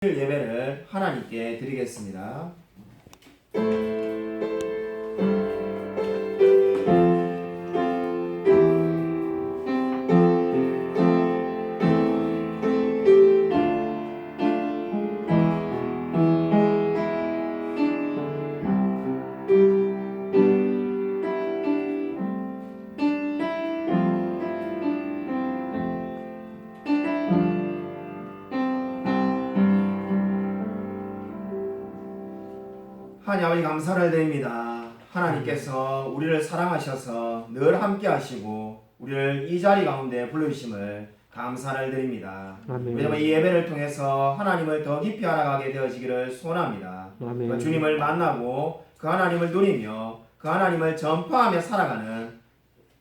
예배를 하나님께 드리겠습니다. 하나님 아버지 감사를 드립니다. 하나님께서 우리를 사랑하셔서 늘 함께 하시고 우리를 이 자리 가운데 불러주심을 감사를 드립니다. 왜냐하면 이 예배를 통해서 하나님을 더 깊이 알아가게 되어지기를 소원합니다. 그 주님을 만나고 그 하나님을 누리며 그 하나님을 전파하며 살아가는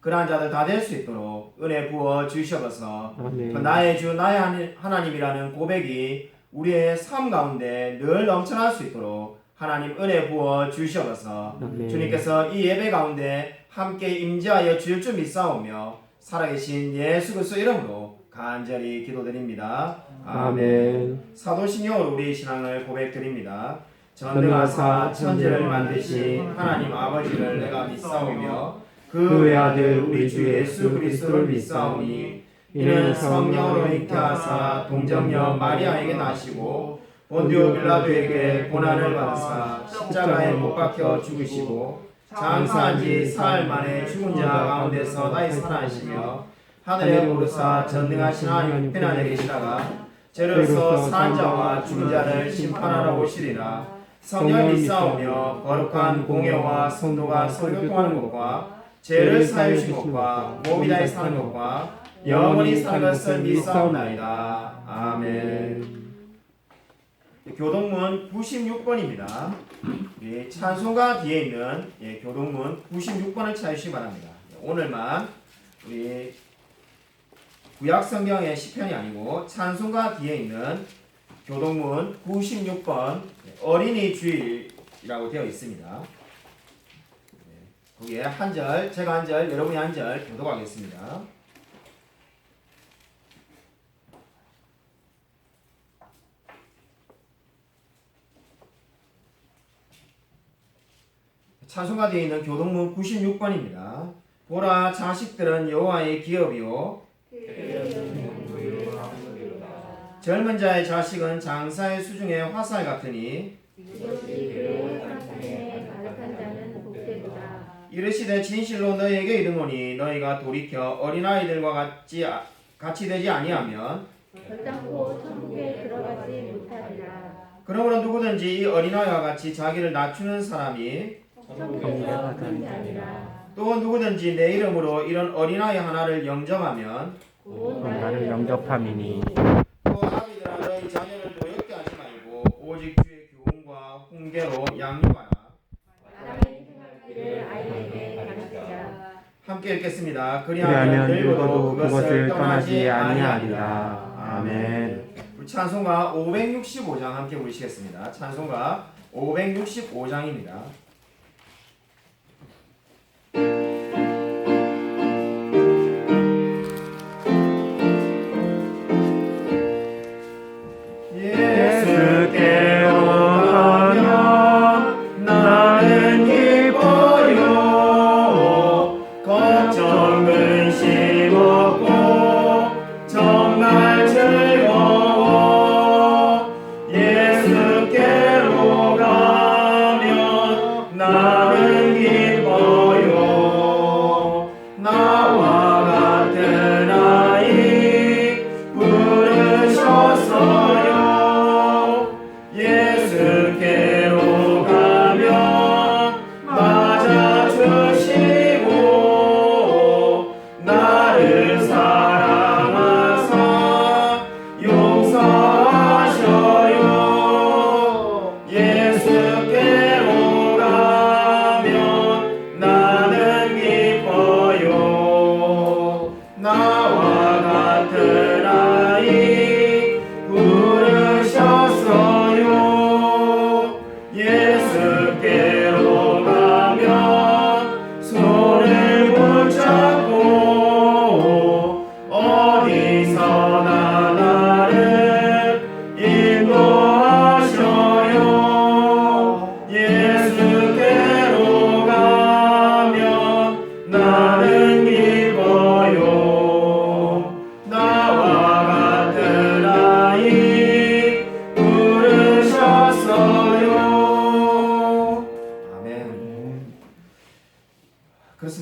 그러한 자들 다 될 수 있도록 은혜 부어 주시옵소서. 그 나의 주 나의 하나님이라는 고백이 우리의 삶 가운데 늘 넘쳐날 수 있도록 하나님 은혜 부어 주시옵소서. 주님께서 이 예배 가운데 함께 임재하여 주실 줄 믿사오며 살아계신 예수 그리스도 이름으로 간절히 기도드립니다. 아멘. 사도신경으로 우리의 신앙을 고백드립니다. 전능하사 천지를 만드신 하나님 아버지를 내가 믿사오며 그 외아들 우리 주 예수 그리스도를 믿사오니 이는 성령으로 잉태하사 동정녀 마리아에게 나시고 본디오 빌라도에게 고난을 받으사 십자가에 못 박혀 죽으시고 장사한 지 사흘 만에 죽은 자 가운데서 다시 살아나시며 하늘에 오르사 전능하신 하나님 편안에 계시다가 죄로서 산 자와 죽은 자를 심판하러 오시리라. 성령을 믿사오며 거룩한 공예와 성도가 설교통하는 것과 죄를 사하신 것과 몸이 다해 사는 것과 영원히 사는 것을 믿사옵나이다. 아멘. 교동문 96번입니다. 찬송가 뒤에 있는 교동문 96번을 찾으시기 바랍니다. 오늘만 우리 구약성경의 시편이 아니고 찬송가 뒤에 있는 교동문 96번 어린이 주일이라고 되어 있습니다. 거기에 한 절, 제가 한 절, 여러분이 한 절 교독하겠습니다. 찬송가 뒤에 있는 교동문 96번입니다. 보라 자식들은 여호와의 기업이요 젊은 자의 자식은 장사의 수중의 화살 같으니 이르시되 진실로 너희에게 이르노니 너희가 돌이켜 어린아이들과 같이 되지 아니하면 결단코 천국에 들어가지 못하리라. 그러므로 누구든지 이 어린아이와 같이 자기를 낮추는 사람이 천국에서 그런 게 아니라 또 누구든지 내 이름으로 이런 어린아이 하나를 영접하면 곧 나를 영접함이니. 또 아비들아 너희 자녀를 노엽게 하지 말고 오직 주의 교훈과 훈계로 양육하라. 함께 읽겠습니다. 그리하면 늙어도 그것을 떠나지 아니하리라. 아멘. 우리 찬송가 565장 함께 부르시겠습니다. 찬송가 565장입니다. 예수께로 가면 나는 기뻐요.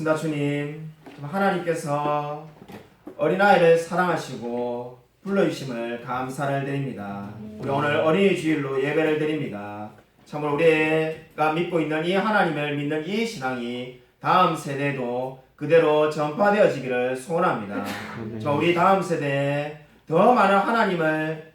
기도드리겠습니다. 주님, 하나님께서 어린아이를 사랑하시고 불러주심을 감사를 드립니다. 우리 오늘 어린이 주일로 예배를 드립니다. 참으로 우리가 믿고 있는 이 하나님을 믿는 이 신앙이 다음 세대도 그대로 전파되어지기를 소원합니다. 우리 다음 세대에 더 많은 하나님의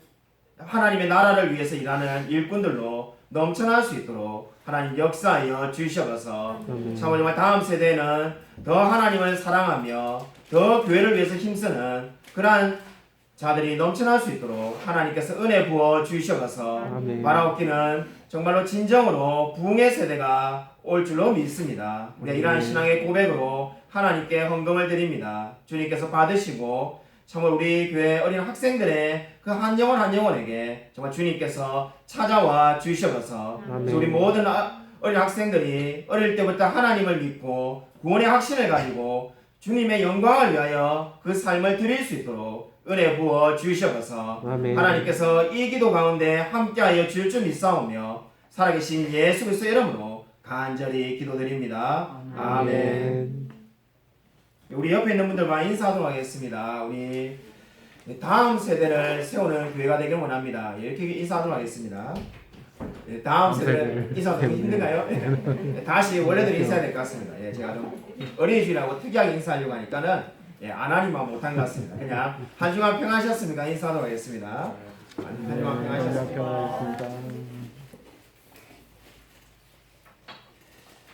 나라를 위해서 일하는 일꾼들로 넘쳐날 수 있도록 하나님 역사하여 주시옵소서. 참으로 정말 다음 세대에는 더 하나님을 사랑하며 더 교회를 위해서 힘쓰는 그러한 자들이 넘쳐날 수 있도록 하나님께서 은혜 부어 주시옵소서. 바라옵기는 정말로 진정으로 부흥의 세대가 올 줄로 믿습니다. 우리가 이러한 신앙의 고백으로 하나님께 헌금을 드립니다. 주님께서 받으시고 정말 우리 교회 어린 학생들의 그 한 영혼 한 영혼에게 정말 주님께서 찾아와 주시옵소서. 우리 모든 어린 학생들이 어릴 때부터 하나님을 믿고 구원의 확신을 가지고 주님의 영광을 위하여 그 삶을 드릴 수 있도록 은혜 부어 주시옵소서. 하나님께서 이 기도 가운데 함께하여 주실 줄 믿사오며 살아계신 예수 그리스도 이름으로 간절히 기도드립니다. 아멘. 우리 옆에 있는 분들과 인사하도록 하겠습니다. 우리 다음 세대를 세우는 교회가 되길 원합니다. 이렇게 인사하도록 하겠습니다. 다음 세대 인사하기 힘든가요? 다시 원래대로 인사해야 될 것 같습니다. 제가 좀 어린이주일하고 특이하게 인사하려고 하니까는 안 하니만 못한 것 같습니다. 그냥 한 주간 평안하셨습니까? 인사하도록 하겠습니다. 한 주간 평안하셨습니다.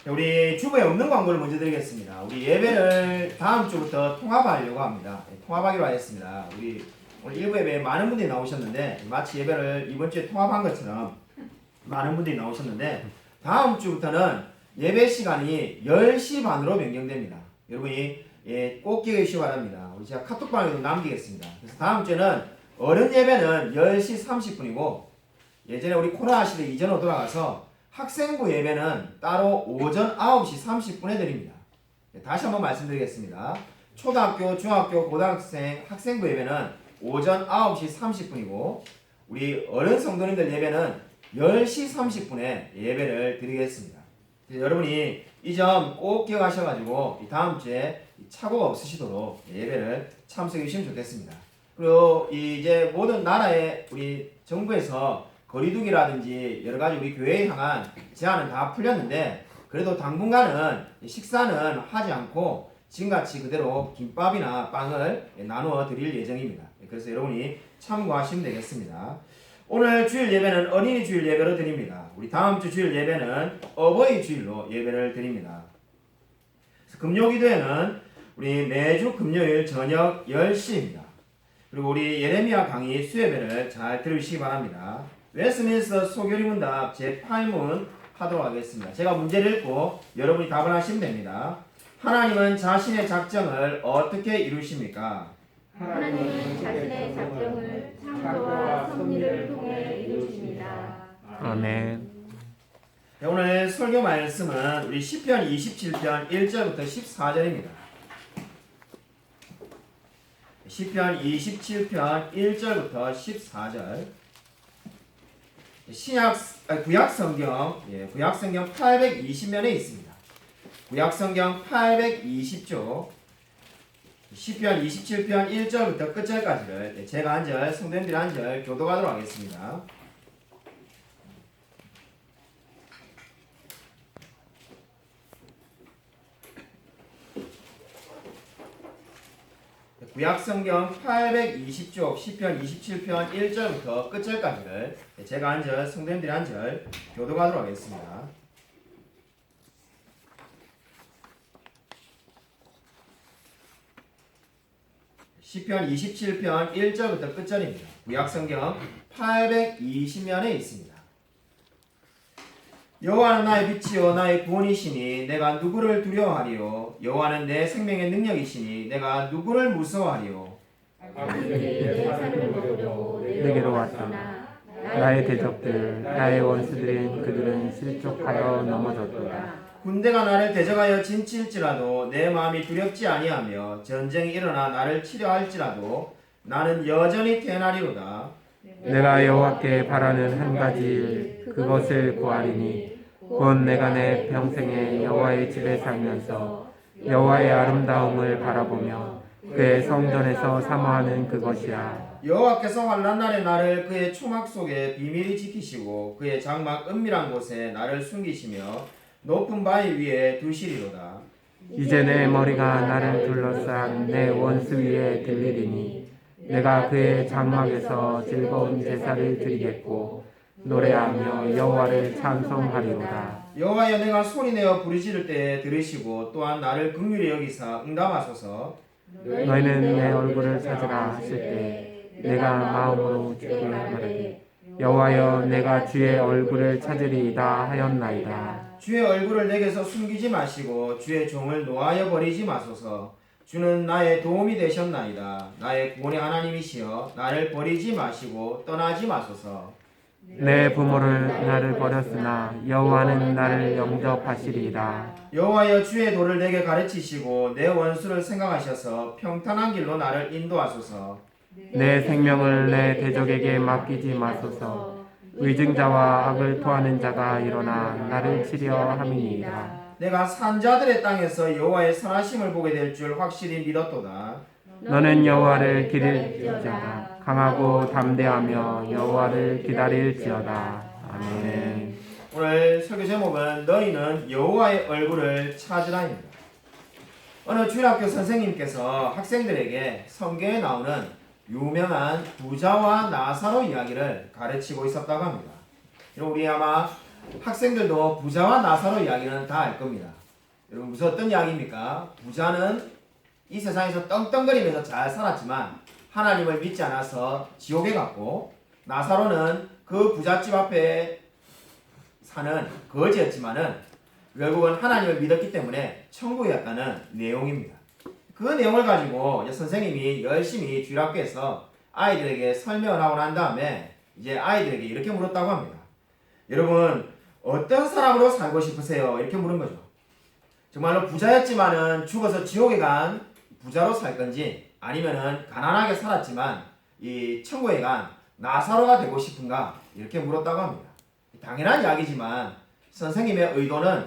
우리 주부에 없는 광고를 먼저 드리겠습니다. 우리 예배를 다음 주부터 통합하려고 합니다. 통합하기로 하였습니다. 우리 오늘 일부 예배에 많은 분들이 나오셨는데 마치 예배를 이번 주에 통합한 것처럼 많은 분들이 나오셨는데 다음 주부터는 예배 시간이 10시 반으로 변경됩니다. 여러분이 꼭 기억해 주시기 바랍니다. 우리 제가 카톡방에도 남기겠습니다. 그래서 다음 주에는 어른 예배는 10시 30분이고 예전에 우리 코로나 시대 이전으로 돌아가서 학생부 예배는 따로 오전 9시 30분에 드립니다. 다시 한번 말씀드리겠습니다. 초등학교, 중학교, 고등학생 학생부 예배는 오전 9시 30분이고 우리 어른 성도님들 예배는 10시 30분에 예배를 드리겠습니다. 여러분이 이 점 꼭 기억하셔가지고 다음 주에 착오가 없으시도록 예배를 참석해 주시면 좋겠습니다. 그리고 이제 모든 나라의 우리 정부에서 거리두기라든지 여러가지 우리 교회에 향한 제한은 다 풀렸는데 그래도 당분간은 식사는 하지 않고 지금같이 그대로 김밥이나 빵을 나누어 드릴 예정입니다. 그래서 여러분이 참고하시면 되겠습니다. 오늘 주일 예배는 어린이 주일 예배로 드립니다. 우리 다음 주 주일 예배는 어버이 주일로 예배를 드립니다. 금요기도에는 우리 매주 금요일 저녁 10시입니다. 그리고 우리 예레미야 강의 수예배를 잘 들으시기 바랍니다. 웨스민스터 소교리문답 제8문 하도록 하겠습니다. 제가 문제를 읽고 여러분이 답을 하시면 됩니다. 하나님은 자신의 작정을 어떻게 이루십니까? 하나님은 자신의 작정을 창조와 섭리를 통해 이루십니다. 아멘. 오늘 설교 말씀은 우리 시편 27편 1절부터 14절입니다. 시편 27편 1절부터 14절. 구약성경 820면에 있습니다. 구약성경 820조 시편 27편 1절부터 끝절까지를 제가 한 절, 성도님들이 한 절 교독하도록 하겠습니다. 구약성경 820쪽 시편 27편 1절부터 끝절까지를 제가 한 절, 성도님들이 한 절 교독하도록 하겠습니다. 시편 27편 1절부터 끝절입니다. 구약성경 820면에 있습니다. 여호와는 나의 빛이요 나의 구원이시니 내가 누구를 두려워하리요. 여호와는 내 생명의 능력이시니 내가 누구를 무서워하리요. 내게로 왔다. 나의 대적들 나의 원수들인 그들은 실족하여 넘어졌도다. 군대가 나를 대적하여 진칠지라도 내 마음이 두렵지 아니하며 전쟁이 일어나 나를 치려 할지라도 나는 여전히 태어나리로다. 내가 여호와께 바라는 한 가지 일 그것을 구하리니 곧 내가 내 평생에 여호와의 집에 살면서 여호와의 아름다움을 바라보며 그의 성전에서 사모하는 그것이라. 여호와께서 환난 날에 나를 그의 초막 속에 비밀히 지키시고 그의 장막 은밀한 곳에 나를 숨기시며 높은 바위 위에 두시리로다. 이제 내 머리가 나를 둘러싼 내 원수 위에 들리리니 내가 그의 장막에서 즐거운 제사를 드리겠고 노래하며 여호와를 찬송하리로다. 여호와여, 내가 소리내어 부르짖을 때에 들으시고 또한 나를 긍휼히 여기사 응답하소서. 너희는 내 얼굴을 찾으라 하실 때 내가 마음으로 주께 말하되 여호와여, 내가 주의 얼굴을 찾으리이다 하였나이다. 주의 얼굴을 내게서 숨기지 마시고 주의 종을 노하여 버리지 마소서. 주는 나의 도움이 되셨나이다. 나의 구원의 하나님이시여, 나를 버리지 마시고 떠나지 마소서. 내 부모를 나를 버렸으나 여호와는 나를 영접하시리이다. 여호와여, 주의 도를 내게 가르치시고 내 원수를 생각하셔서 평탄한 길로 나를 인도하소서. 내 생명을 내 대적에게 맡기지 마소서. 위증자와 악을 토하는 자가 일어나 나를 치려 함이니이다. 내가 산자들의 땅에서 여호와의 선하심을 보게 될 줄 확실히 믿었도다. 너는 여호와를 기릴지어다. 강하고 담대하며 여호와를 기다릴지어다. 아멘. 오늘 설교 제목은 너희는 여호와의 얼굴을 찾으라입니다. 어느 주일학교 선생님께서 학생들에게 성경에 나오는 유명한 부자와 나사로 이야기를 가르치고 있었다고 합니다. 우리 아마 학생들도 부자와 나사로 이야기는 다 알 겁니다. 여러분, 무슨 어떤 이야기입니까? 부자는 이 세상에서 떵떵거리면서 잘 살았지만 하나님을 믿지 않아서 지옥에 갔고, 나사로는 그 부잣집 앞에 사는 거지였지만은 결국은 하나님을 믿었기 때문에 천국에 갔다는 내용입니다. 그 내용을 가지고 이제 선생님이 열심히 주일학교에서 아이들에게 설명을 하고 난 다음에 이제 아이들에게 이렇게 물었다고 합니다. 여러분, 어떤 사람으로 살고 싶으세요? 이렇게 물은 거죠. 정말로 부자였지만은 죽어서 지옥에 간 부자로 살 건지, 아니면은 가난하게 살았지만 이 천국에 간 나사로가 되고 싶은가? 이렇게 물었다고 합니다. 당연한 이야기지만 선생님의 의도는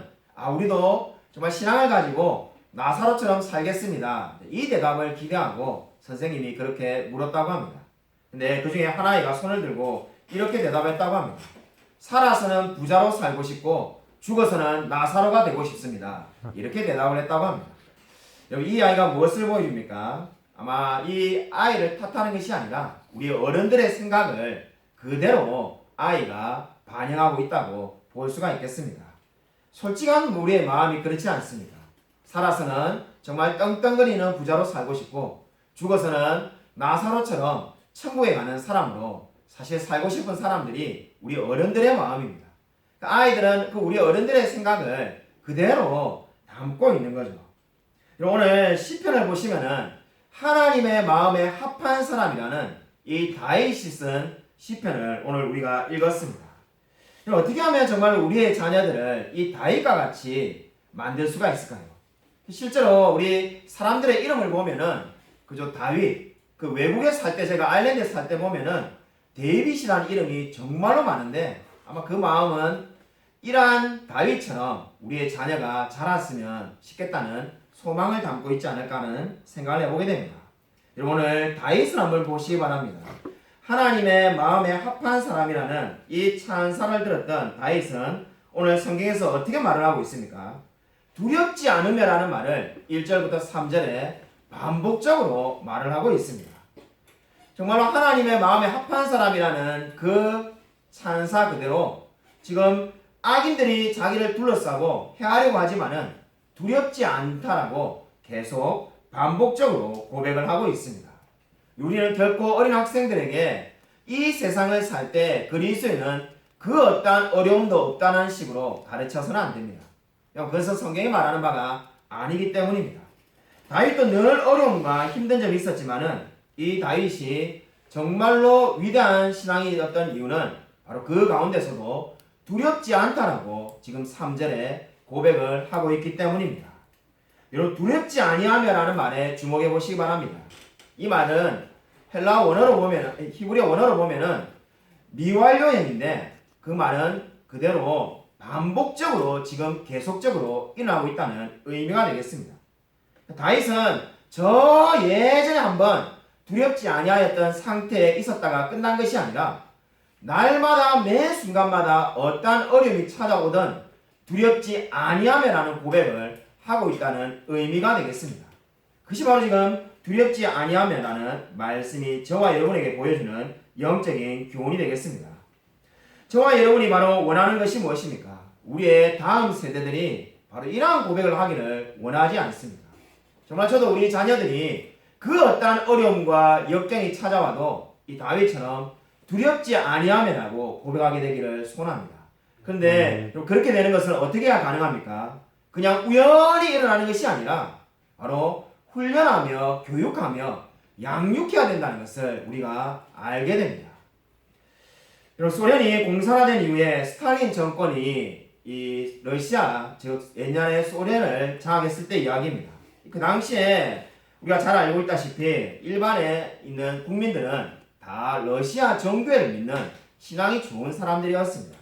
우리도 정말 신앙을 가지고 나사로처럼 살겠습니다, 이 대답을 기대하고 선생님이 그렇게 물었다고 합니다. 근데 그 중에 한 아이가 손을 들고 이렇게 대답했다고 합니다. 살아서는 부자로 살고 싶고 죽어서는 나사로가 되고 싶습니다. 이렇게 대답을 했다고 합니다. 이 아이가 무엇을 보여줍니까? 아마 이 아이를 탓하는 것이 아니라 우리 어른들의 생각을 그대로 아이가 반영하고 있다고 볼 수가 있겠습니다. 솔직한 우리의 마음이 그렇지 않습니까? 살아서는 정말 떵떵거리는 부자로 살고 싶고 죽어서는 나사로처럼 천국에 가는 사람으로 사실 살고 싶은 사람들이 우리 어른들의 마음입니다. 아이들은 그 우리 어른들의 생각을 그대로 담고 있는 거죠. 오늘 시편을 보시면은 하나님의 마음에 합한 사람이라는 이 다윗이 쓴 시편을 오늘 우리가 읽었습니다. 어떻게 하면 정말 우리의 자녀들을 이 다윗과 같이 만들 수가 있을까요? 실제로 우리 사람들의 이름을 보면은 그저 다윗, 그 외국에 살 때, 제가 아일랜드에 살 때 보면은 데이빗이라는 이름이 정말로 많은데 아마 그 마음은 이러한 다윗처럼 우리의 자녀가 자랐으면 싶겠다는 소망을 담고 있지 않을까 하는 생각을 해보게 됩니다. 여러분, 오늘 다윗을 한번 보시기 바랍니다. 하나님의 마음에 합한 사람이라는 이 찬사를 들었던 다윗은 오늘 성경에서 어떻게 말을 하고 있습니까? 두렵지 않으며 라는 말을 1절부터 3절에 반복적으로 말을 하고 있습니다. 정말로 하나님의 마음에 합한 사람이라는 그 찬사 그대로 지금 악인들이 자기를 둘러싸고 해하려고 하지만은 두렵지 않다라고 계속 반복적으로 고백을 하고 있습니다. 우리는 결코 어린 학생들에게 이 세상을 살 때 그리스도인은 그 어떠한 어려움도 없다는 식으로 가르쳐서는 안 됩니다. 그래서 성경이 말하는 바가 아니기 때문입니다. 다윗도 늘 어려움과 힘든 점이 있었지만은 이 다윗이 정말로 위대한 신앙이었던 이유는 바로 그 가운데서도 두렵지 않다라고 지금 3절에 고백을 하고 있기 때문입니다. 여러분, 두렵지 아니하며라는 말에 주목해 보시기 바랍니다. 이 말은 헬라 원어로 보면, 히브리어 원어로 보면은 미완료형인데 그 말은 그대로 반복적으로 지금 계속적으로 일어나고 있다는 의미가 되겠습니다. 다윗은 저 예전에 한번 두렵지 아니하였던 상태에 있었다가 끝난 것이 아니라 날마다 매 순간마다 어떠한 어려움이 찾아오든 두렵지 아니하며라는 고백을 하고 있다는 의미가 되겠습니다. 그것이 바로 지금 두렵지 아니하며라는 말씀이 저와 여러분에게 보여주는 영적인 교훈이 되겠습니다. 저와 여러분이 바로 원하는 것이 무엇입니까? 우리의 다음 세대들이 바로 이러한 고백을 하기를 원하지 않습니다. 정말 저도 우리 자녀들이 그 어떠한 어려움과 역경이 찾아와도 이 다윗처럼 두렵지 아니하며라고 고백하게 되기를 소원합니다. 그런데 그렇게 되는 것은 어떻게 해야 가능합니까? 그냥 우연히 일어나는 것이 아니라 바로 훈련하며 교육하며 양육해야 된다는 것을 우리가 알게 됩니다. 여러분, 소련이 공산화된 이후에 스탈린 정권이 이 러시아, 즉 옛날에 소련을 장악했을 때 이야기입니다. 그 당시에 우리가 잘 알고 있다시피 일반에 있는 국민들은 다 러시아 정교회를 믿는 신앙이 좋은 사람들이었습니다.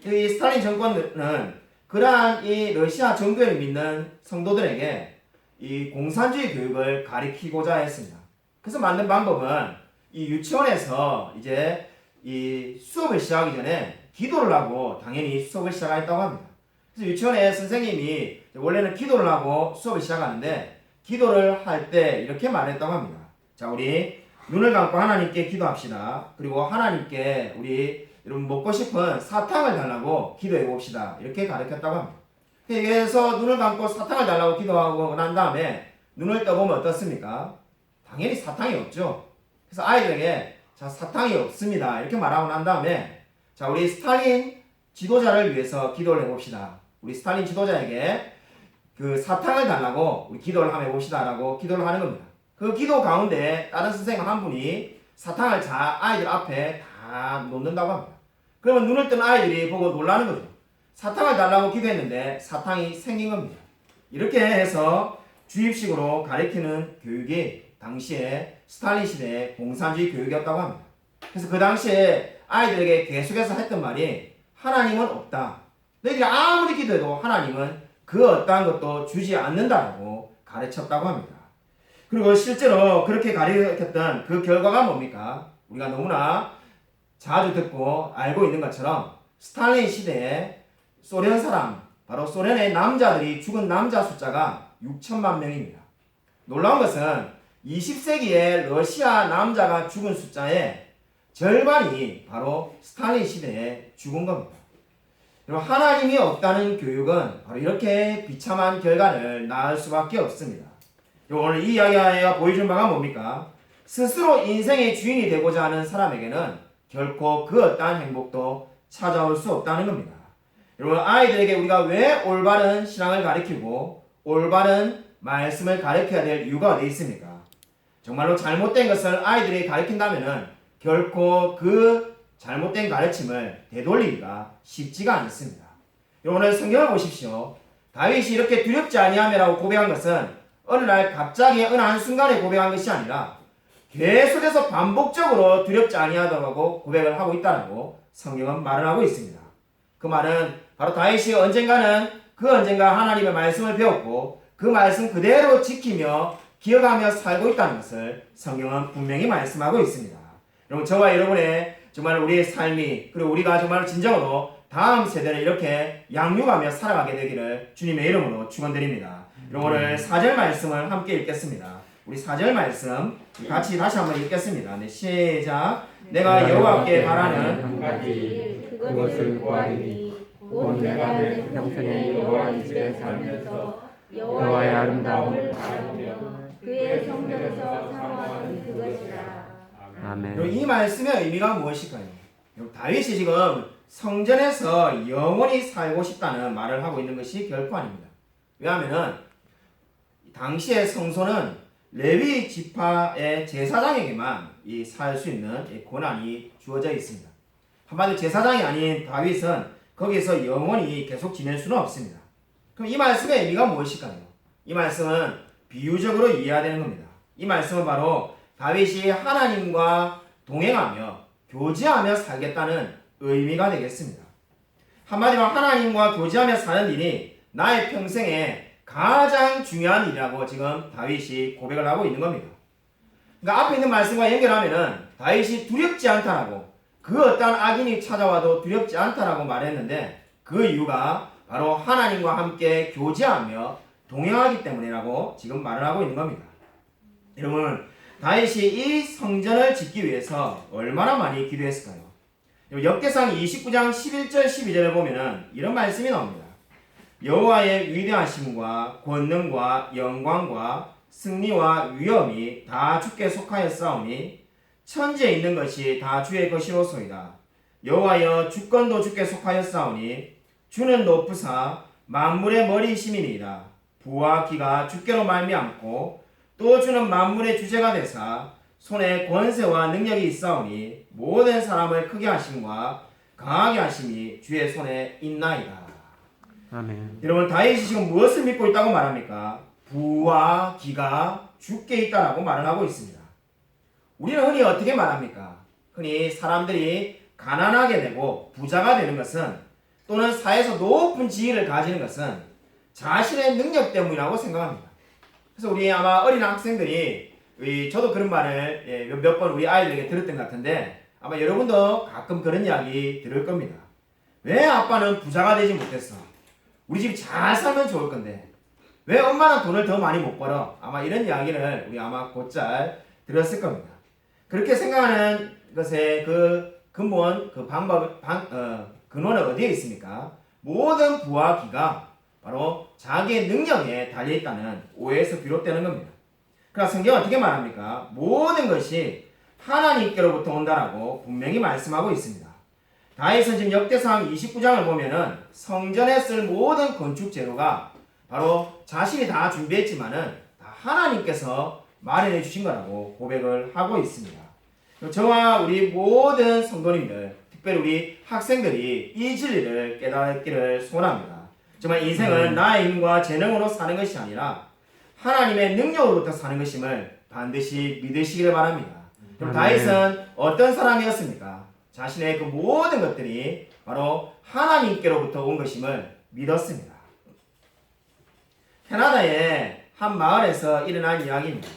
이 스탈린 정권은 그러한 이 러시아 정교회를 믿는 성도들에게 이 공산주의 교육을 가리키고자 했습니다. 그래서 만든 방법은 이 유치원에서 이제 이 수업을 시작하기 전에 기도를 하고 당연히 수업을 시작했다고 합니다. 그래서 유치원에 선생님이 원래는 기도를 하고 수업을 시작하는데 기도를 할 때 이렇게 말했다고 합니다. 자, 우리 눈을 감고 하나님께 기도합시다. 그리고 하나님께 우리 여러분 먹고 싶은 사탕을 달라고 기도해 봅시다. 이렇게 가르쳤다고 합니다. 그래서 눈을 감고 사탕을 달라고 기도하고 난 다음에 눈을 떠보면 어떻습니까? 당연히 사탕이 없죠. 그래서 아이들에게 자, 사탕이 없습니다. 이렇게 말하고 난 다음에 자, 우리 스탈린 지도자를 위해서 기도를 해봅시다. 우리 스탈린 지도자에게 그 사탕을 달라고 우리 기도를 한번 해봅시다 라고 기도를 하는 겁니다. 그 기도 가운데 다른 선생님 한 분이 사탕을 아이들 앞에 다 놓는다고 합니다. 그러면 눈을 뜬 아이들이 보고 놀라는 거죠. 사탕을 달라고 기도했는데 사탕이 생긴 겁니다. 이렇게 해서 주입식으로 가르치는 교육이 당시에 스탈린 시대의 공산주의 교육이었다고 합니다. 그래서 그 당시에 아이들에게 계속해서 했던 말이 하나님은 없다. 너희들이 아무리 기도해도 하나님은 그 어떠한 것도 주지 않는다고 가르쳤다고 합니다. 그리고 실제로 그렇게 가르쳤던 그 결과가 뭡니까? 우리가 너무나 자주 듣고 알고 있는 것처럼 스탈린 시대에 소련 사람, 바로 소련의 남자들이 죽은 남자 숫자가 6천만 명입니다. 놀라운 것은 20세기에 러시아 남자가 죽은 숫자의 절반이 바로 스탈린 시대에 죽은 겁니다. 하나님이 없다는 교육은 바로 이렇게 비참한 결과를 낳을 수밖에 없습니다. 오늘 이 이야기가 보여준 바가 뭡니까? 스스로 인생의 주인이 되고자 하는 사람에게는 결코 그 어떠한 행복도 찾아올 수 없다는 겁니다. 여러분, 아이들에게 우리가 왜 올바른 신앙을 가르치고 올바른 말씀을 가르쳐야 될 이유가 어디 있습니까? 정말로 잘못된 것을 아이들에게 가르친다면은 결코 그 잘못된 가르침을 되돌리기가 쉽지가 않습니다. 오늘 성경을 보십시오. 다윗이 이렇게 두렵지 아니하며라고 고백한 것은 어느 날 갑자기 어느 한순간에 고백한 것이 아니라 계속해서 반복적으로 두렵지 아니하다고 고백을 하고 있다고 성경은 말을 하고 있습니다. 그 말은 바로 다윗이 언젠가 하나님의 말씀을 배웠고 그 말씀 그대로 지키며 기억하며 살고 있다는 것을 성경은 분명히 말씀하고 있습니다. 여러분, 저와 여러분의 정말 우리의 삶이, 그리고 우리가 정말 진정으로 다음 세대를 이렇게 양육하며 살아가게 되기를 주님의 이름으로 축원드립니다. 여러분, 오늘 4절 말씀을 함께 읽겠습니다. 우리 4절 말씀 같이 다시 한번 읽겠습니다. 네, 시작. 내가 여호와께 바라는 한 가지 그것을 구하리니 곧 내가 내 평생에 여호와 집에 살면서 여호와의 아름다움을 바라며 그의 성전에서 사모하는 그것이라. 아멘. 이 말씀의 의미가 무엇일까요? 다윗이 지금 성전에서 영원히 살고 싶다는 말을 하고 있는 것이 결코 아닙니다. 왜냐하면 당시의 성소는 레위 지파의 제사장에게만 살 수 있는 권한이 주어져 있습니다. 한마디로 제사장이 아닌 다윗은 거기서 영원히 계속 지낼 수는 없습니다. 그럼 이 말씀의 의미가 무엇일까요? 이 말씀은 비유적으로 이해해야 되는 겁니다. 이 말씀은 바로 다윗이 하나님과 동행하며 교제하며 살겠다는 의미가 되겠습니다. 한마디로 하나님과 교제하며 사는 일이 나의 평생에 가장 중요한 일이라고 지금 다윗이 고백을 하고 있는 겁니다. 그러니까 앞에 있는 말씀과 연결하면은 다윗이 두렵지 않다라고, 그 어떠한 악인이 찾아와도 두렵지 않다라고 말했는데 그 이유가 바로 하나님과 함께 교제하며 동행하기 때문이라고 지금 말을 하고 있는 겁니다. 여러분, 다윗이 이 성전을 짓기 위해서 얼마나 많이 기도했을까요? 역대상 29장 11절 12절을 보면은 이런 말씀이 나옵니다. 여호와의 위대하심과 권능과 영광과 승리와 위엄이 다 주께 속하였사오니 천지에 있는 것이 다 주의 것이로소이다. 여호와여 주권도 주께 속하였사오니 주는 높으사 만물의 머리이심이니이다. 부와 기가 주께로 말미암고 또 주는 만물의 주제가 되사 손에 권세와 능력이 있사오니 모든 사람을 크게 하심과 강하게 하심이 주의 손에 있나이다. 아멘. 여러분, 다윗이 지금 무엇을 믿고 있다고 말합니까? 부와 기가 주께 있다라고 말을 하고 있습니다. 우리는 흔히 어떻게 말합니까? 흔히 사람들이 가난하게 되고 부자가 되는 것은, 또는 사회에서 높은 지위를 가지는 것은 자신의 능력 때문이라고 생각합니다. 그래서 우리 아마 어린 학생들이, 저도 그런 말을 몇 번 우리 아이들에게 들었던 것 같은데 아마 여러분도 가끔 그런 이야기 들을 겁니다. 왜 아빠는 부자가 되지 못했어? 우리 집 잘 살면 좋을 건데 왜 엄마는 돈을 더 많이 못 벌어? 아마 이런 이야기를 우리 아마 곧잘 들었을 겁니다. 그렇게 생각하는 것의 그 근본, 그 근원은 어디에 있습니까? 모든 부와 기가 바로 자기의 능력에 달려있다는 오해에서 비롯되는 겁니다. 그러나 성경은 어떻게 말합니까? 모든 것이 하나님께로부터 온다라고 분명히 말씀하고 있습니다. 다윗은 지금 역대상 29장을 보면은 성전에 쓸 모든 건축 재료가 바로 자신이 다 준비했지만은 다 하나님께서 마련해 주신 거라고 고백을 하고 있습니다. 저와 우리 모든 성도님들, 특별히 우리 학생들이 이 진리를 깨닫기를 소원합니다. 정말 인생은 나의 힘과 재능으로 사는 것이 아니라 하나님의 능력으로부터 사는 것임을 반드시 믿으시기를 바랍니다. 그럼 다윗은 어떤 사람이었습니까? 자신의 그 모든 것들이 바로 하나님께로부터 온 것임을 믿었습니다. 캐나다의 한 마을에서 일어난 이야기입니다.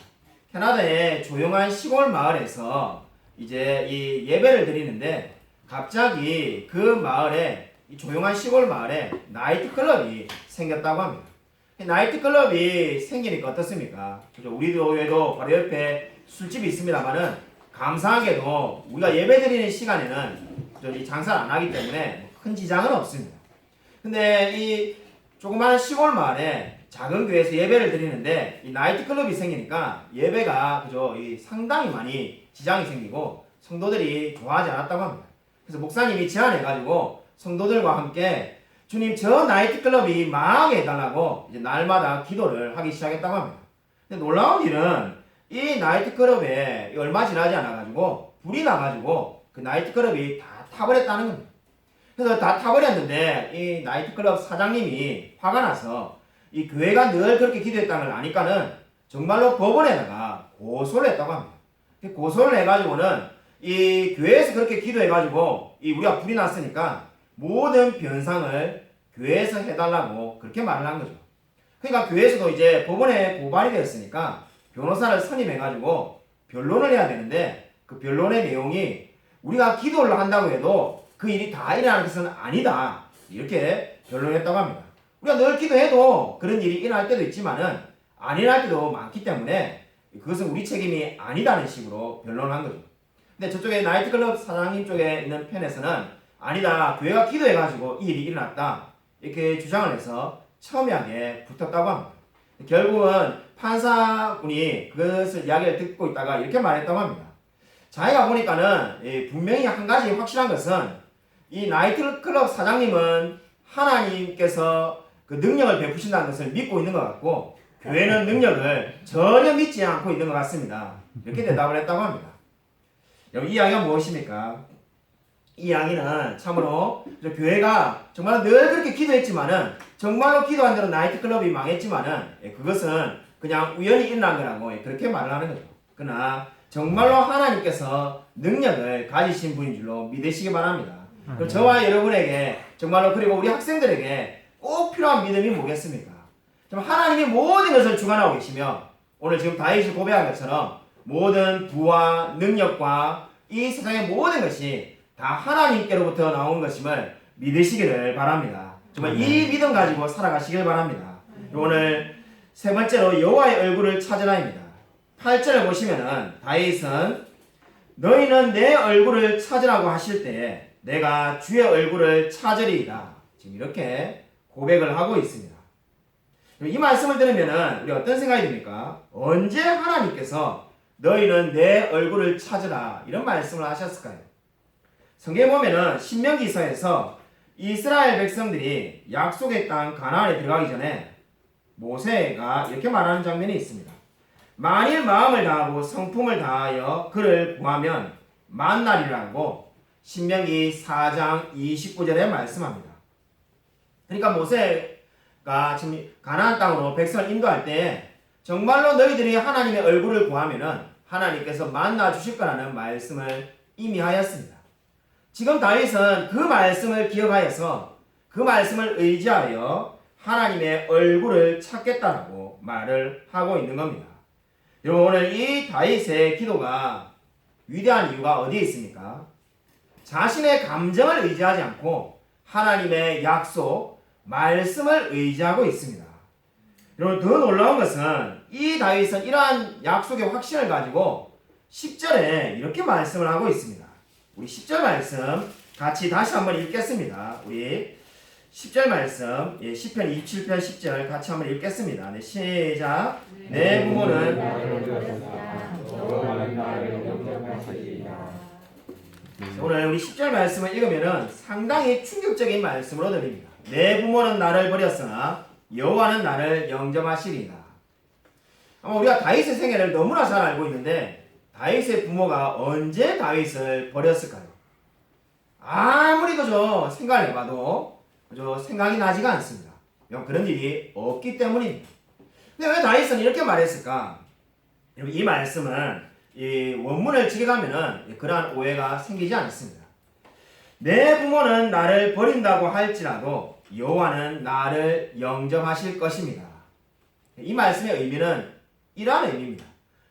캐나다의 조용한 시골 마을에서 이제 이 예배를 드리는데 갑자기 그 마을에, 이 조용한 시골 마을에 나이트클럽이 생겼다고 합니다. 나이트클럽이 생기니까 어떻습니까? 우리 교회도 바로 옆에 술집이 있습니다만은 감사하게도 우리가 예배드리는 시간에는 이 장사를 안 하기 때문에 큰 지장은 없습니다. 근데 이 조그마한 시골 마을에 작은 교회에서 예배를 드리는데 이 나이트클럽이 생기니까 예배가 이 상당히 많이 지장이 생기고 성도들이 좋아하지 않았다고 합니다. 그래서 목사님이 제안해가지고 성도들과 함께 주님, 저 나이트클럽이 망하게 해달라고 이제 날마다 기도를 하기 시작했다고 합니다. 근데 놀라운 일은 이 나이트클럽에 얼마 지나지 않아가지고 불이 나가지고 그 나이트클럽이 다 타버렸다는 겁니다. 그래서 다 타버렸는데 이 나이트클럽 사장님이 화가 나서 이 교회가 늘 그렇게 기도했다는 걸 아니까는 정말로 법원에다가 고소를 했다고 합니다. 고소를 해가지고는 이 교회에서 그렇게 기도해가지고 이 우리가 불이 났으니까 모든 변상을 교회에서 해달라고 그렇게 말을 한 거죠. 그러니까 교회에서도 이제 법원에 고발이 되었으니까 변호사를 선임해가지고 변론을 해야 되는데 그 변론의 내용이 우리가 기도를 한다고 해도 그 일이 다 일어나는 것은 아니다, 이렇게 변론했다고 합니다. 우리가 늘 기도해도 그런 일이 일어날 때도 있지만은 안 일어날 때도 많기 때문에 그것은 우리 책임이 아니다는 식으로 변론을 한 거죠. 근데 저쪽에 나이트클럽 사장님 쪽에 있는 편에서는 아니다, 교회가 기도해가지고 이 일이 일어났다, 이렇게 주장을 해서 첨예하게 붙었다고 합니다. 결국은 판사분이 그것을 이야기를 듣고 있다가 이렇게 말했다고 합니다. 자기가 보니까는 분명히 한 가지 확실한 것은 이 나이트클럽 사장님은 하나님께서 그 능력을 베푸신다는 것을 믿고 있는 것 같고 교회는 능력을 전혀 믿지 않고 있는 것 같습니다. 이렇게 대답을 했다고 합니다. 여러분, 이 이야기가 무엇입니까? 이 이야기는 참으로 교회가 정말 늘 그렇게 기도했지만은 정말로 기도한 대로 나이트클럽이 망했지만은 그것은 그냥 우연히 일어난 거라고 그렇게 말을 하는 거죠. 그러나 정말로 하나님께서 능력을 가지신 분인 줄로 믿으시기 바랍니다. 그리고 저와 여러분에게 정말로, 그리고 우리 학생들에게 꼭 필요한 믿음이 뭐겠습니까? 하나님이 모든 것을 주관하고 계시며 오늘 지금 다윗이 고백한 것처럼 모든 부와 능력과 이 세상의 모든 것이 다 하나님께로부터 나온 것임을 믿으시기를 바랍니다. 정말 이 믿음 가지고 살아가시길 바랍니다. 오늘 세 번째로 여호와의 얼굴을 찾으라입니다. 8절을 보시면은 다윗은 너희는 내 얼굴을 찾으라고 하실 때에 내가 주의 얼굴을 찾으리이다. 지금 이렇게 고백을 하고 있습니다. 이 말씀을 들으면은 우리 어떤 생각이 듭니까? 언제 하나님께서 너희는 내 얼굴을 찾으라 이런 말씀을 하셨을까요? 성경에 보면은 신명기서에서 이스라엘 백성들이 약속의 땅 가나안에 들어가기 전에 모세가 이렇게 말하는 장면이 있습니다. 만일 마음을 다하고 성품을 다하여 그를 구하면 만나리라고 신명기 4장 29절에 말씀합니다. 그러니까 모세가 지금 가나안 땅으로 백성을 인도할 때 정말로 너희들이 하나님의 얼굴을 구하면은 하나님께서 만나 주실 거라는 말씀을 이미 하였습니다. 지금 다윗은 그 말씀을 기억하여서 그 말씀을 의지하여 하나님의 얼굴을 찾겠다라고 말을 하고 있는 겁니다. 여러분 오늘 이 다윗의 기도가 위대한 이유가 어디에 있습니까? 자신의 감정을 의지하지 않고 하나님의 약속, 말씀을 의지하고 있습니다. 여러분 더 놀라운 것은 이 다윗은 이러한 약속의 확신을 가지고 10절에 이렇게 말씀을 하고 있습니다. 우리 10절 말씀 같이 다시 한번 읽겠습니다. 우리 10절 말씀, 시편 27편 10절 같이 한번 읽겠습니다. 네, 시작. 내 부모는 오늘 우리 10절 말씀을 읽으면은 상당히 충격적인 말씀으로 들립니다. 내 부모는 나를 버렸으나 여호와는 나를 영접하시리라. 아마 우리가 다윗의 생애를 너무나 잘 알고 있는데 다윗의 부모가 언제 다윗을 버렸을까요? 아무리 그저 생각을 해봐도 그저 생각이 나지가 않습니다. 그런 일이 없기 때문입니다. 근데 왜 다윗은 이렇게 말했을까? 이 말씀은 이 원문을 직역하면은 그러한 오해가 생기지 않습니다. 내 부모는 나를 버린다고 할지라도 여호와는 나를 영접하실 것입니다. 이 말씀의 의미는 이러한 의미입니다.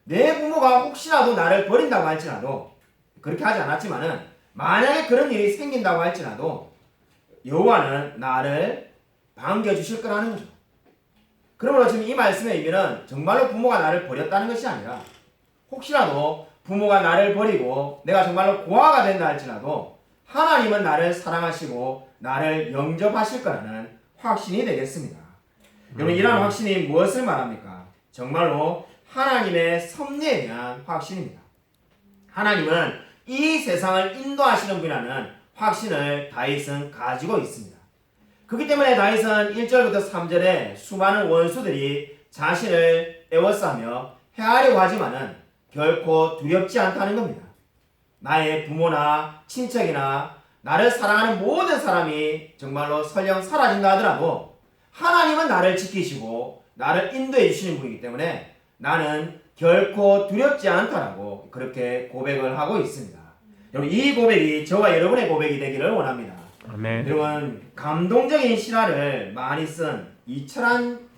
내 부모가 혹시라도 나를 버린다고 할지라도 그렇게 하지 않았지만은 만약에 그런 일이 생긴다고 할지라도 여호와는 나를 반겨주실 거라는 거죠. 그러므로 지금 이 말씀의 의미는 정말로 부모가 나를 버렸다는 것이 아니라 혹시라도 부모가 나를 버리고 내가 정말로 고아가 된다 할지라도 하나님은 나를 사랑하시고 나를 영접하실 거라는 확신이 되겠습니다. 여러분 이러한 확신이 무엇을 말합니까? 정말로 하나님의 섭리에 대한 확신입니다. 하나님은 이 세상을 인도하시는 분이라는 확신을 다윗은 가지고 있습니다. 그렇기 때문에 다윗은 1절부터 3절에 수많은 원수들이 자신을 애워싸며 해하려고 하지만은 결코 두렵지 않다는 겁니다. 나의 부모나 친척이나 나를 사랑하는 모든 사람이 정말로 설령 사라진다 하더라도 하나님은 나를 지키시고 나를 인도해 주시는 분이기 때문에 나는 결코 두렵지 않다라고 그렇게 고백을 하고 있습니다. 여러분 이 고백이 저와 여러분의 고백이 되기를 원합니다. 아멘. 여러분 감동적인 실화를 많이 쓴 이철한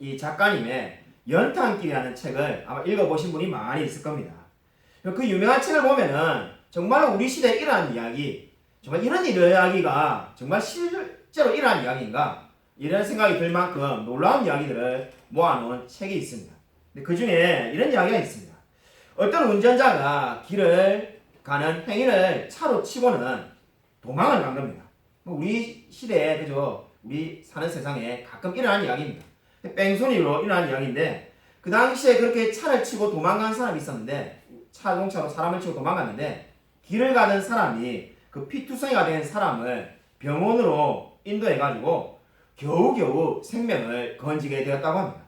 이 작가님의 연탄길이라는 책을 아마 읽어보신 분이 많이 있을 겁니다. 그 유명한 책을 보면은 정말로 우리 시대에 일어난 이야기, 정말 이런 이야기가 정말 실제로 일어난 이야기인가 이런 생각이 들 만큼 놀라운 이야기들을 모아놓은 책이 있습니다. 근데 그 중에 이런 이야기가 있습니다. 어떤 운전자가 길을 가는 행인을 차로 치고는 도망을 간 겁니다. 우리 시대에 그저 우리 사는 세상에 가끔 일어나는 이야기입니다. 뺑소니로 일어나는 이야기인데 그 당시에 그렇게 차를 치고 도망간 사람이 있었는데 자동차로 사람을 치고 도망갔는데 길을 가는 사람이 그 피투성이가 된 사람을 병원으로 인도해가지고 겨우겨우 생명을 건지게 되었다고 합니다.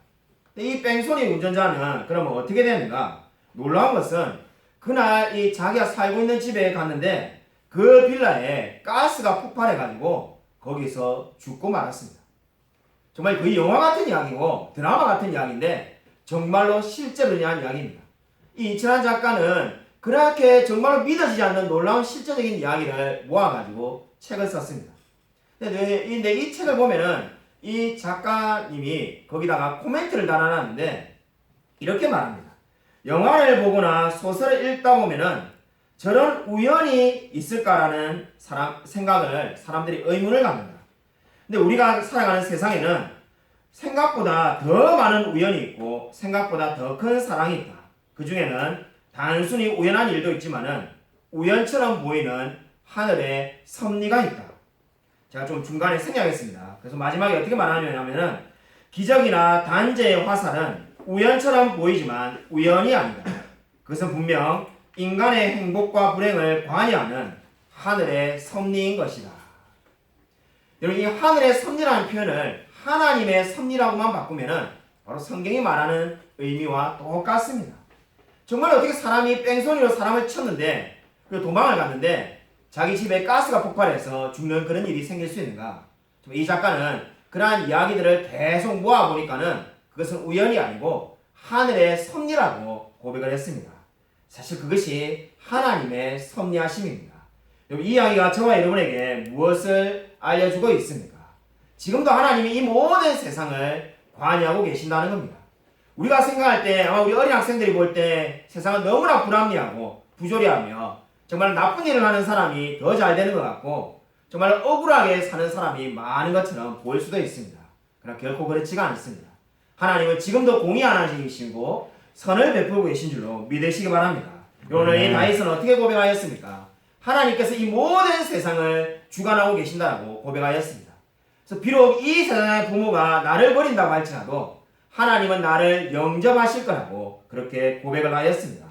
근데 이 뺑소니 운전자는 그러면 어떻게 되는가? 놀라운 것은 그날 이 자기가 살고 있는 집에 갔는데 그 빌라에 가스가 폭발해가지고 거기서 죽고 말았습니다. 정말 그 영화 같은 이야기고 드라마 같은 이야기인데 정말로 실제로 일어난 이야기입니다. 이 이철한 작가는 그렇게 정말로 믿어지지 않는 놀라운 실제적인 이야기를 모아가지고 책을 썼습니다. 근데 이 책을 보면은 이 작가님이 거기다가 코멘트를 달아놨는데 이렇게 말합니다. 영화를 보거나 소설을 읽다 보면은 저런 우연이 있을까라는 생각을 사람들이 의문을 갖는다. 근데 우리가 살아가는 세상에는 생각보다 더 많은 우연이 있고 생각보다 더 큰 사랑이 있다. 그 중에는 단순히 우연한 일도 있지만은 우연처럼 보이는 하늘의 섭리가 있다. 제가 좀 중간에 생략했습니다. 그래서 마지막에 어떻게 말하냐면은 기적이나 단재의 화살은 우연처럼 보이지만 우연이 아니다. 그것은 분명 인간의 행복과 불행을 관여하는 하늘의 섭리인 것이다. 여러분 이 하늘의 섭리라는 표현을 하나님의 섭리라고만 바꾸면은 바로 성경이 말하는 의미와 똑같습니다. 정말 어떻게 사람이 뺑소니로 사람을 쳤는데 그 도망을 갔는데 자기 집에 가스가 폭발해서 죽는 그런 일이 생길 수 있는가? 이 작가는 그러한 이야기들을 계속 모아보니까는 그것은 우연이 아니고 하늘의 섭리라고 고백을 했습니다. 사실 그것이 하나님의 섭리하심입니다. 이 이야기가 저와 여러분에게 무엇을 알려주고 있습니까? 지금도 하나님이 이 모든 세상을 관여하고 계신다는 겁니다. 우리가 생각할 때 아마 우리 어린 학생들이 볼 때 세상은 너무나 불합리하고 부조리하며 정말 나쁜 일을 하는 사람이 더 잘 되는 것 같고 정말 억울하게 사는 사람이 많은 것처럼 보일 수도 있습니다. 그러나 결코 그렇지가 않습니다. 하나님은 지금도 공의 하나님이시고 선을 베풀고 계신 줄로 믿으시기 바랍니다. 오늘 이 다윗은 어떻게 고백하였습니까? 하나님께서 이 모든 세상을 주관하고 계신다고 고백하였습니다. 그래서 비록 이 세상의 부모가 나를 버린다고 할지라도 하나님은 나를 영접하실 거라고 그렇게 고백을 하였습니다.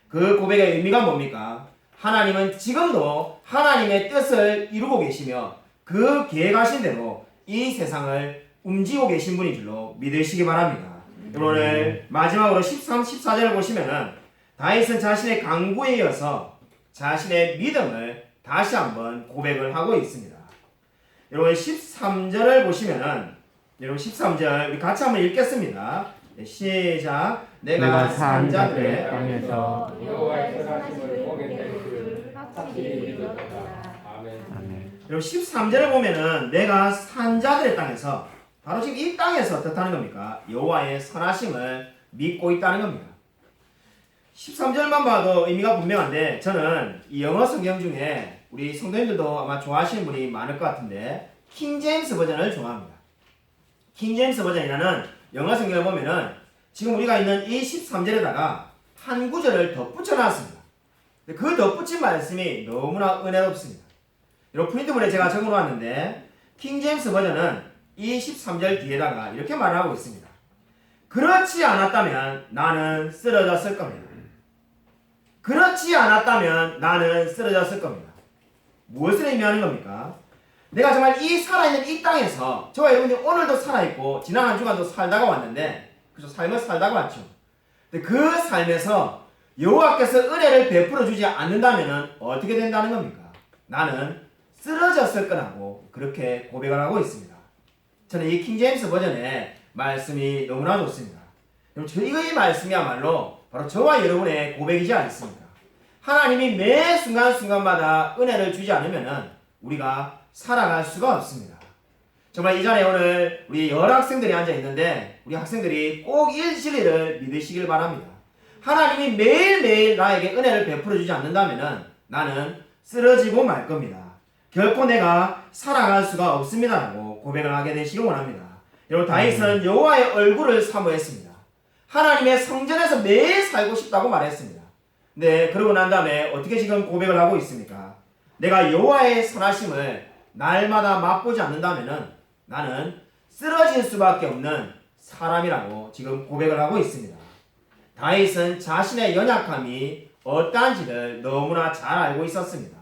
그 고백의 의미가 뭡니까? 하나님은 지금도 하나님의 뜻을 이루고 계시며 그 계획하신 대로 이 세상을 움직이고 계신 분인 줄로 믿으시기 바랍니다. 오늘 마지막으로 13, 14절을 보시면은 다윗은 자신의 강구에 이어서 자신의 믿음을 다시 한번 고백을 하고 있습니다. 여러분 13절을 보시면은 여러분 13절 우리 같이 한번 읽겠습니다. 네, 시작. 내가 산 자들의 땅에서 여호와의 선하심을 보게 될 줄 확실히 믿었다. 아멘. 여러분 13절을 보면은 내가 산 자들의 땅에서 바로 지금 이 땅에서 어떻다는 겁니까? 여호와의 선하심을 믿고 있다는 겁니다. 13절만 봐도 의미가 분명한데 저는 이 영어 성경 중에 우리 성도님들도 아마 좋아하시는 분이 많을 것 같은데 킹제임스 버전을 좋아합니다. 킹제임스 버전이라는 영어 성경을 보면은 지금 우리가 있는 이 13절에다가 한 구절을 덧붙여 놨습니다. 그 덧붙인 말씀이 너무나 은혜롭습니다. 여러분 프린트물에 제가 적어 놓았는데 킹제임스 버전은 이 13절 뒤에다가 이렇게 말하고 있습니다. 그렇지 않았다면 나는 쓰러졌을 겁니다. 그렇지 않았다면 나는 쓰러졌을 겁니다. 무엇을 의미하는 겁니까? 내가 정말 이 살아있는 이 땅에서 저와 여러분이 오늘도 살아있고 지난 한 주간도 살다가 왔는데 그죠? 삶을 살다가 왔죠. 근데 그 삶에서 여호와께서 은혜를 베풀어 주지 않는다면 어떻게 된다는 겁니까? 나는 쓰러졌을 거라고 그렇게 고백을 하고 있습니다. 저는 이 킹제임스 버전의 말씀이 너무나 좋습니다. 저희의 말씀이야말로 바로 저와 여러분의 고백이지 않습니까? 하나님이 매 순간순간마다 은혜를 주지 않으면 우리가 살아갈 수가 없습니다. 정말 이 자리에 오늘 우리 여러 학생들이 앉아 있는데 우리 학생들이 꼭 이 진리를 믿으시길 바랍니다. 하나님이 매일매일 나에게 은혜를 베풀어 주지 않는다면 나는 쓰러지고 말 겁니다. 결코 내가 살아갈 수가 없습니다라고 고백을 하게 되시길 원합니다. 여러분 다윗은 여호와의 얼굴을 사모했습니다. 하나님의 성전에서 매일 살고 싶다고 말했습니다. 네, 그러고 난 다음에 어떻게 지금 고백을 하고 있습니까? 내가 여호와의 선하심을 날마다 맛보지 않는다면 나는 쓰러질 수밖에 없는 사람이라고 지금 고백을 하고 있습니다. 다윗은 자신의 연약함이 어떠한지를 너무나 잘 알고 있었습니다.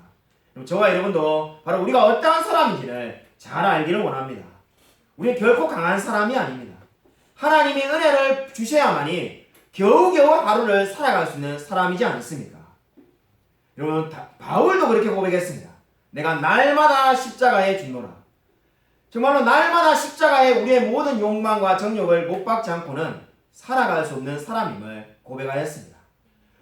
저와 여러분도 바로 우리가 어떠한 사람인지를 잘 알기를 원합니다. 우리는 결코 강한 사람이 아닙니다. 하나님이 은혜를 주셔야만이 겨우겨우 하루를 살아갈 수 있는 사람이지 않습니까? 여러분 바울도 그렇게 고백했습니다. 내가 날마다 십자가에 죽노라. 정말로 날마다 날마다에 우리의 모든 욕망과 정욕을 못 박지 않고는 살아갈 수 없는 사람임을 고백하였습니다.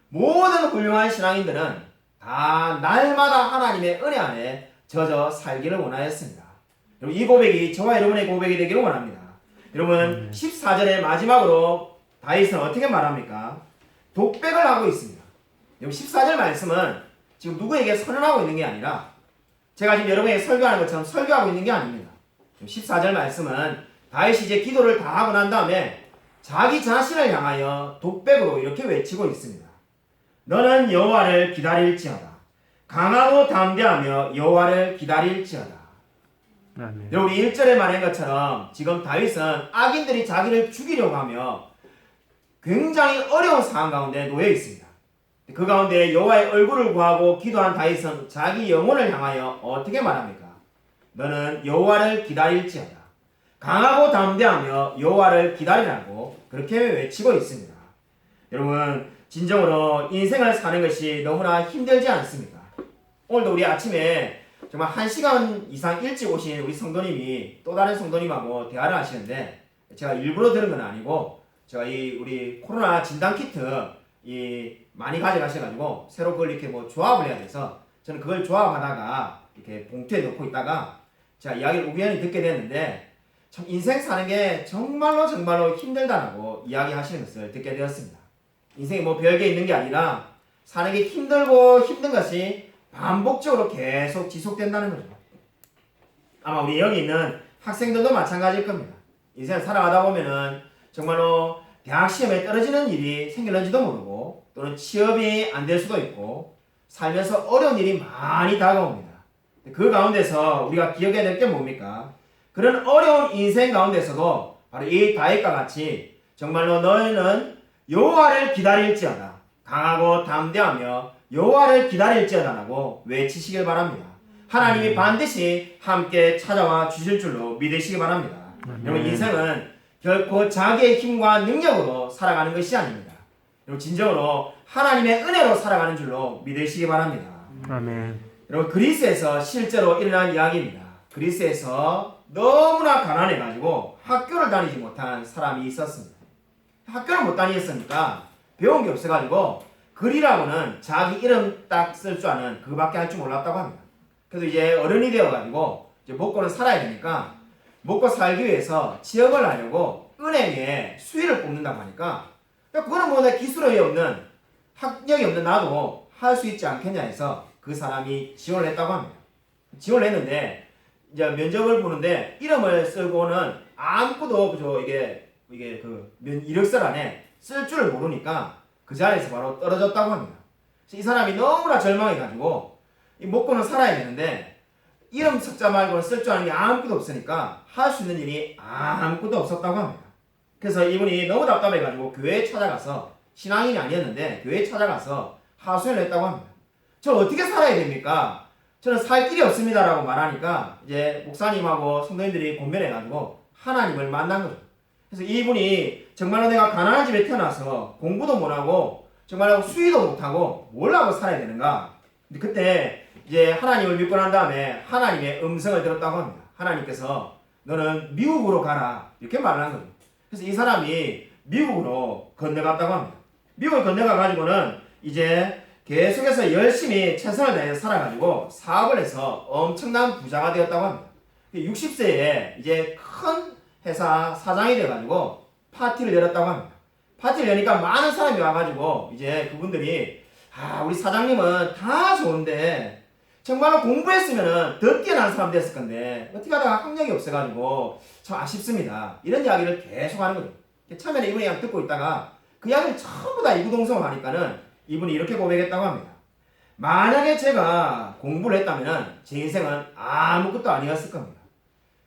모든 훌륭한 신앙인들은 다 날마다 하나님의 은혜 안에 젖어 살기를 원하였습니다. 여러분 이 고백이 저와 여러분의 고백이 되기를 원합니다. 여러분 14절의 마지막으로 다윗은 어떻게 말합니까? 독백을 하고 있습니다. 여러분 14절 말씀은 지금 누구에게 선언하고 있는 게 아니라 제가 지금 여러분에게 설교하는 것처럼 설교하고 있는 게 아닙니다. 14절 말씀은 다윗이 이제 기도를 다 하고 난 다음에 자기 자신을 향하여 독백으로 이렇게 외치고 있습니다. 너는 여호와를 기다릴지어다. 강하고 담대하며 여호와를 기다릴지어다. 아멘. 여러분 1절에 말한 것처럼 지금 다윗은 악인들이 자기를 죽이려고 하며 굉장히 어려운 상황 가운데 놓여 있습니다. 그 가운데 여호와의 얼굴을 구하고 기도한 다윗은 자기 영혼을 향하여 어떻게 말합니까? 너는 여호와를 기다릴지어다. 강하고 담대하며 여호와를 기다리라고 그렇게 외치고 있습니다. 여러분 진정으로 인생을 사는 것이 너무나 힘들지 않습니까? 오늘도 우리 아침에 정말 1시간 이상 일찍 오신 우리 성도님이 또 다른 성도님하고 대화를 하시는데 제가 일부러 들은 건 아니고 제가 우리 코로나 진단 키트 많이 가져가셔가지고 새로 그걸 이렇게 뭐 조합을 해야 돼서 저는 그걸 조합하다가 이렇게 봉투에 넣고 있다가 제가 이야기를 우연히 듣게 됐는데 참 인생 사는 게 정말로 힘들다라고 이야기하시는 것을 듣게 되었습니다. 인생이 뭐 별게 있는 게 아니라 사는 게 힘들고 힘든 것이 반복적으로 계속 지속된다는 거죠. 아마 우리 여기 있는 학생들도 마찬가지일 겁니다. 인생을 살아가다 보면은 정말로 대학 시험에 떨어지는 일이 생길는지도 모르고 또는 취업이 안 될 수도 있고 살면서 어려운 일이 많이 다가옵니다. 그 가운데서 우리가 기억해야 될 게 뭡니까? 그런 어려운 인생 가운데서도 바로 이 다윗과 같이 정말로 너희는 여호와를 기다릴지어다. 강하고 담대하며 여호와를 기다릴지어다라고 외치시길 바랍니다. 하나님이 반드시 함께 찾아와 주실 줄로 믿으시기 바랍니다. 여러분 인생은 결코 자기의 힘과 능력으로 살아가는 것이 아닙니다. 여러분 진정으로 하나님의 은혜로 살아가는 줄로 믿으시기 바랍니다. 아멘. 여러분 그리스에서 실제로 일어난 이야기입니다. 그리스에서 너무나 가난해가지고 학교를 다니지 못한 사람이 있었습니다. 학교를 못 다녔으니까 배운 게 없어가지고 글이라고는 자기 이름 딱 쓸 줄 아는 그거밖에 할 줄 몰랐다고 합니다. 그래서 이제 어른이 되어가지고 이제 먹고는 살아야 되니까 먹고 살기 위해서 취업을 하려고 은행에 수의를 뽑는다고 하니까 그거는 뭐 내 기술이 없는 학력이 없는 나도 할 수 있지 않겠냐 해서 그 사람이 지원을 했다고 합니다. 지원을 했는데 이제 면접을 보는데 이름을 쓰고는 아무것도 그죠 이게 그 이력서 안에 쓸 줄을 모르니까 그 자리에서 바로 떨어졌다고 합니다. 그래서 이 사람이 너무나 절망해가지고 먹고는 살아야 되는데 이름 석자 말고는 쓸 줄 아는 게 아무것도 없으니까 할 수 있는 일이 아무것도 없었다고 합니다. 그래서 이분이 너무 답답해가지고 교회에 찾아가서 신앙인이 아니었는데 교회에 찾아가서 하소연을 했다고 합니다. 저 어떻게 살아야 됩니까? 저는 살 길이 없습니다라고 말하니까 이제 목사님하고 성도님들이 권면해가지고 하나님을 만난 거죠. 그래서 이분이 정말로 내가 가난한 집에 태어나서 공부도 못하고 정말로 수의도 못하고 뭘 하고 살아야 되는가? 근데 그때 이제 하나님을 믿고 난 다음에 하나님의 음성을 들었다고 합니다. 하나님께서 너는 미국으로 가라 이렇게 말을 한 거죠. 그래서 이 사람이 미국으로 건너갔다고 합니다. 미국을 건너가가지고는 이제 계속해서 열심히 최선을 다해서 살아가지고 사업을 해서 엄청난 부자가 되었다고 합니다. 60세에 이제 큰 회사 사장이 돼가지고 파티를 열었다고 합니다. 파티를 여니까 많은 사람이 와가지고 이제 그분들이 우리 사장님은 다 좋은데 정말로 공부했으면 더 뛰어난 사람 됐을 건데 어떻게 하다가 학력이 없어가지고 참 아쉽습니다. 이런 이야기를 계속 하는 거죠. 처음에는 이분이 그냥 듣고 있다가 그 이야기를 전부 다 이구동성을 하니까는 이분이 이렇게 고백했다고 합니다. 만약에 제가 공부를 했다면 제 인생은 아무것도 아니었을 겁니다.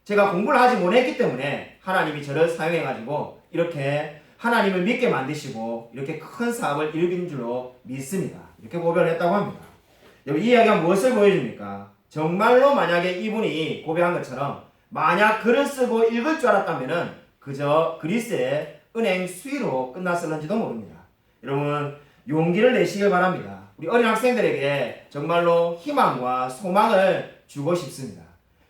제가 공부를 하지 못했기 때문에 하나님이 저를 사용해가지고 이렇게 하나님을 믿게 만드시고 이렇게 큰 사업을 이루긴 줄로 믿습니다. 이렇게 고백을 했다고 합니다. 여러분 이 이야기가 무엇을 보여줍니까? 정말로 만약에 이분이 고백한 것처럼 만약 글을 쓰고 읽을 줄 알았다면 그저 그리스의 은행 수의로 끝났을는지도 모릅니다. 여러분 용기를 내시길 바랍니다. 우리 어린 학생들에게 정말로 희망과 소망을 주고 싶습니다.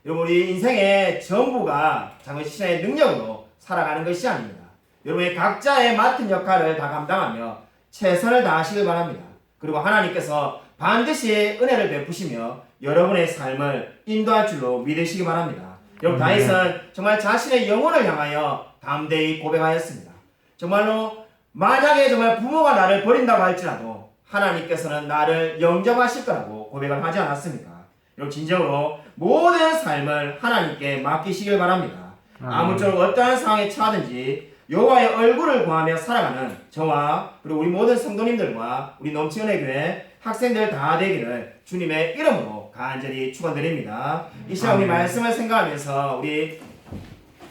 여러분 우리 인생의 전부가 장로시신의 능력으로 살아가는 것이 아닙니다. 여러분의 각자의 맡은 역할을 다 감당하며 최선을 다하시길 바랍니다. 그리고 하나님께서 반드시 은혜를 베푸시며 여러분의 삶을 인도할 줄로 믿으시기 바랍니다. 여러분 다윗은 정말 자신의 영혼을 향하여 담대히 고백하였습니다. 정말로 만약에 정말 부모가 나를 버린다고 할지라도 하나님께서는 나를 영접하실 거라고 고백을 하지 않았습니까? 여러분 진정으로 모든 삶을 하나님께 맡기시길 바랍니다. 아무쪼록 어떠한 상황에 처하든지 여호와의 얼굴을 구하며 살아가는 저와 그리고 우리 모든 성도님들과 우리 넘치은혜 교회 학생들 다 되기를 주님의 이름으로 간절히 축원드립니다. 이 시간 우리 말씀을 생각하면서 우리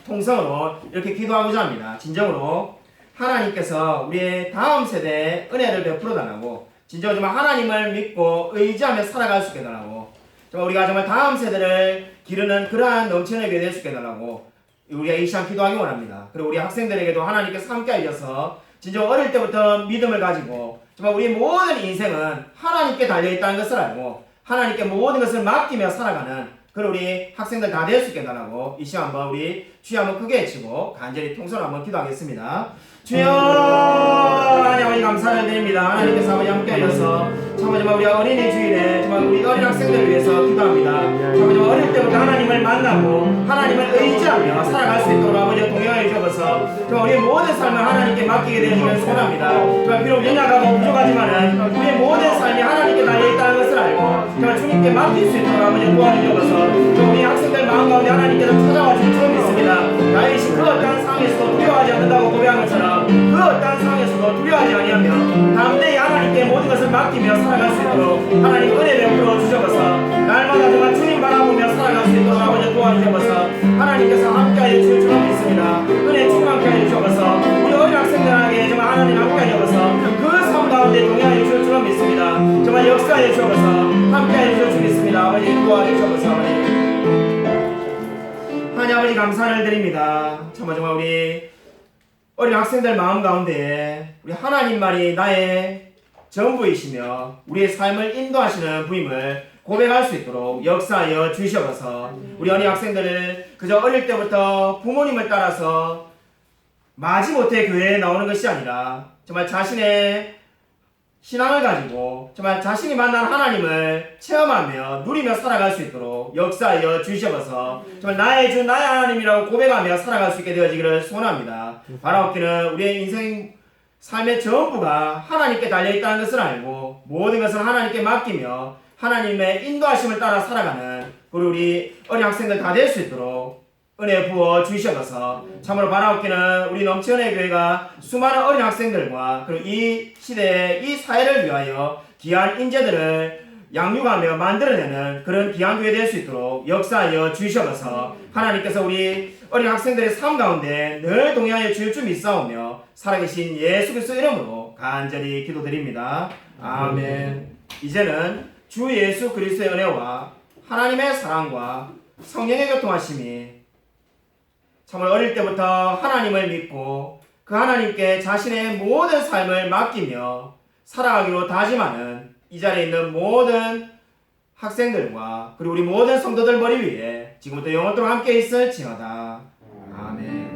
통성으로 이렇게 기도하고자 합니다. 진정으로 하나님께서 우리의 다음 세대에 은혜를 베풀어 달라고, 진정으로 정말 하나님을 믿고 의지하며 살아갈 수 있게 달라고, 정말 우리가 정말 다음 세대를 기르는 그러한 넘치는 교회 될 수 있게 달라고 우리가 이 시간 기도하기 원합니다. 그리고 우리 학생들에게도 하나님께서 함께 하셔서 진정 어릴 때부터 믿음을 가지고 정말 우리 모든 인생은 하나님께 달려있다는 것을 알고 하나님께 모든 것을 맡기며 살아가는 그런 우리 학생들 다 될 수 있게 달라고 이 시간 한번 우리 주여 한번 크게 외치고 간절히 통성을 한번 기도하겠습니다. 주여 하나님 아버지 감사를 드립니다. 하나님께서 아버지 함께 하셔서 정말 우리 어린이 주일에 정말 우리 어린 학생들을 위해서 기도합니다. 정말 어릴 때부터 하나님을 만나고 하나님을 의지하며 살아갈 수 있도록 아버지 동행하여 주셔서 정말 우리의 모든 삶을 하나님께 맡기게 되시기를 소원합니다. 정말 비록 연약하고 부족하지만은 우리의 모든 삶이 하나님께 달려있다는 것을 알고 정말 주님께 맡길 수 있도록 아버지 도와주셔서 우리 학생들 마음 가운데 하나님께서 찾아와 주실 줄 믿습니다. 다윗이 그 어떠한 상황에서도 두려워하지 않는다고 고백한 것처럼 그 어떠한 상황에서도 두려워하지 아니하며 담대히 하나님께 모든 것을 맡기며 살아갈 수 있도록 하나님 은혜 베풀어 주셔서 날마다 정말 주님 바라보며 살아갈 수 있도록 아버지 도와주셔서 하나님께서 함께하여 주실 줄 믿습니다. 은혜 주님 함께하여 주셔서 우리 어린 학생들에게 정말 하나님 함께하여 주셔서 그 삶 가운데 동행하여 주실 줄 믿습니다. 정말 역사하여 주셔서 함께하여 주실 줄 믿습니다. 아버지 도와주셔서 하나님 아버지 감사를 드립니다. 정말 우리 어린 학생들 마음 가운데 우리 하나님만이 나의 전부이시며 우리의 삶을 인도하시는 부임을 고백할 수 있도록 역사하여 주시옵소서. 우리 어린 학생들을 그저 어릴 때부터 부모님을 따라서 마지못해 교회에 나오는 것이 아니라 정말 자신의 신앙을 가지고 정말 자신이 만난 하나님을 체험하며 누리며 살아갈 수 있도록 역사하여 주시옵소서. 정말 나의 주 나의 하나님이라고 고백하며 살아갈 수 있게 되어지기를 소원합니다. 바라옵기는 우리의 인생 삶의 전부가 하나님께 달려있다는 것을 알고 모든 것을 하나님께 맡기며 하나님의 인도하심을 따라 살아가는 우리 어린 학생들 다 될 수 있도록 은혜 부어 주시옵소서. 참으로 바라옵기는 우리 넘치은혜 교회가 수많은 어린 학생들과 그리고 이 시대의 이 사회를 위하여 귀한 인재들을 양육하며 만들어내는 그런 귀한 교회 될 수 있도록 역사하여 주시옵소서. 하나님께서 우리 어린 학생들의 삶 가운데 늘 동행하여 주실 줄 믿사오며 살아계신 예수 그리스도 이름으로 간절히 기도드립니다. 아멘. 이제는 주 예수 그리스도의 은혜와 하나님의 사랑과 성령의 교통하심이 정말 어릴 때부터 하나님을 믿고 그 하나님께 자신의 모든 삶을 맡기며 살아가기로 다짐하는 이 자리에 있는 모든 학생들과 그리고 우리 모든 성도들 머리 위에 지금부터 영원토록 함께 있을지어다. 아멘.